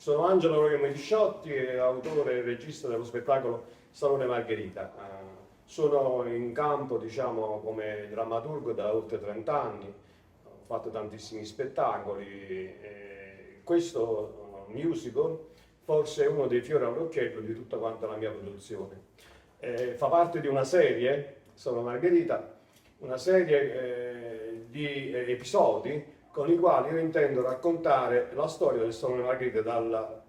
Sono Angelo Medisciotti, autore e regista dello spettacolo Salone Margherita. Sono in campo, diciamo, come drammaturgo da oltre 30 anni, ho fatto tantissimi spettacoli. Questo musical forse è uno dei fiori all'occhiello di tutta quanta la mia produzione. Fa parte di una serie, Salone Margherita, una serie di episodi con i quali io intendo raccontare la storia del Salone Margherita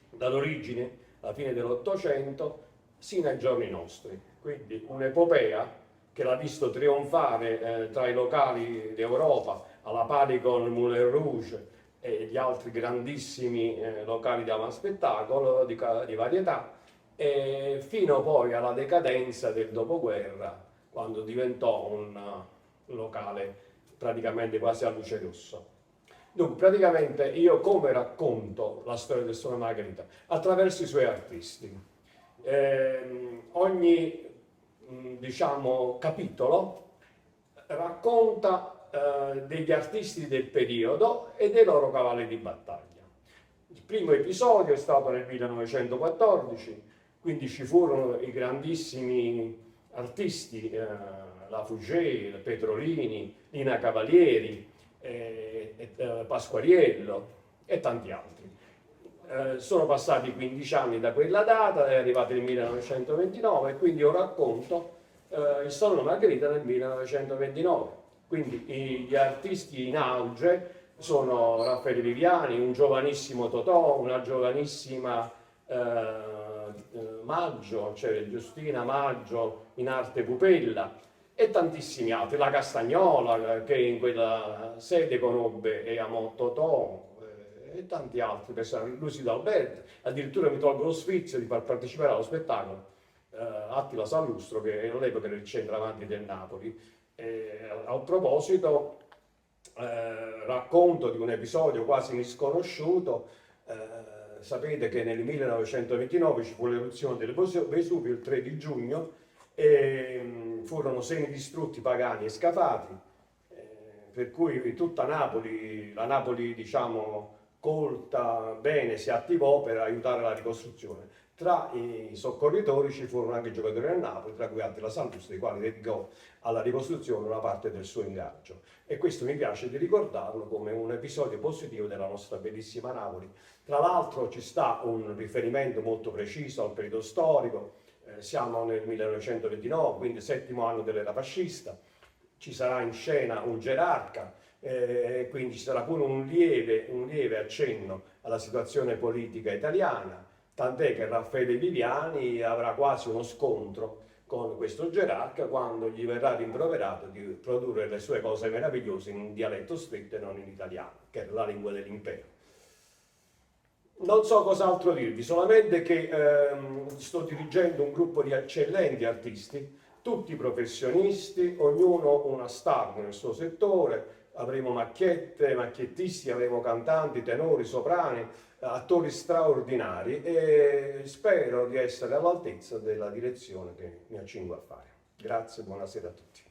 dall'origine, alla fine dell'Ottocento, sino ai giorni nostri. Quindi un'epopea che l'ha visto trionfare tra i locali d'Europa, alla pari con Moulin Rouge e gli altri grandissimi locali di avanspettacolo, di varietà, fino poi alla decadenza del dopoguerra, quando diventò un locale praticamente quasi a luce rossa. Dunque, praticamente io come racconto la storia del Salone Margherita? Attraverso i suoi artisti. Ogni diciamo, capitolo racconta degli artisti del periodo e dei loro cavalli di battaglia. Il primo episodio è stato nel 1914, quindi ci furono i grandissimi artisti, la Fugger, Petrolini, Lina Cavalieri, Pasquariello e tanti altri. Sono passati 15 anni da quella data, è arrivato il 1929 e quindi io racconto il Salone Margherita nel 1929. Quindi gli artisti in auge sono Raffaele Viviani, un giovanissimo Totò, una giovanissima Maggio, cioè Giustina Maggio in arte pupilla, e tantissimi altri, la Castagnola che in quella sede conobbe e amò Totò, e tanti altri personaggi, Lucido Alberti, addirittura mi tolgo lo sfizio di far partecipare allo spettacolo Attila Sallustro, che all'epoca era il centravanti del Napoli. A proposito, racconto di un episodio quasi misconosciuto. Sapete che nel 1929 ci fu l'eruzione del Vesuvio il 3 di giugno, e furono semidistrutti pagani e scafati, per cui tutta Napoli, la Napoli diciamo colta bene, si attivò per aiutare la ricostruzione. Tra i soccorritori ci furono anche giocatori del Napoli, tra cui Attila Sallustro, i quali dedicò alla ricostruzione una parte del suo ingaggio. E questo mi piace di ricordarlo come un episodio positivo della nostra bellissima Napoli. Tra l'altro ci sta un riferimento molto preciso al periodo storico. Siamo nel 1929, quindi 7° anno dell'era fascista. Ci sarà in scena un gerarca, quindi ci sarà pure un lieve accenno alla situazione politica italiana, tant'è che Raffaele Viviani avrà quasi uno scontro con questo gerarca quando gli verrà rimproverato di produrre le sue cose meravigliose in dialetto stretto e non in italiano, che era la lingua dell'impero. Non so cos'altro dirvi, solamente che sto dirigendo un gruppo di eccellenti artisti, tutti professionisti, ognuno una star nel suo settore. Avremo macchiette, macchiettisti, avremo cantanti, tenori, soprani, attori straordinari, e spero di essere all'altezza della direzione che mi accingo a fare. Grazie, buonasera a tutti.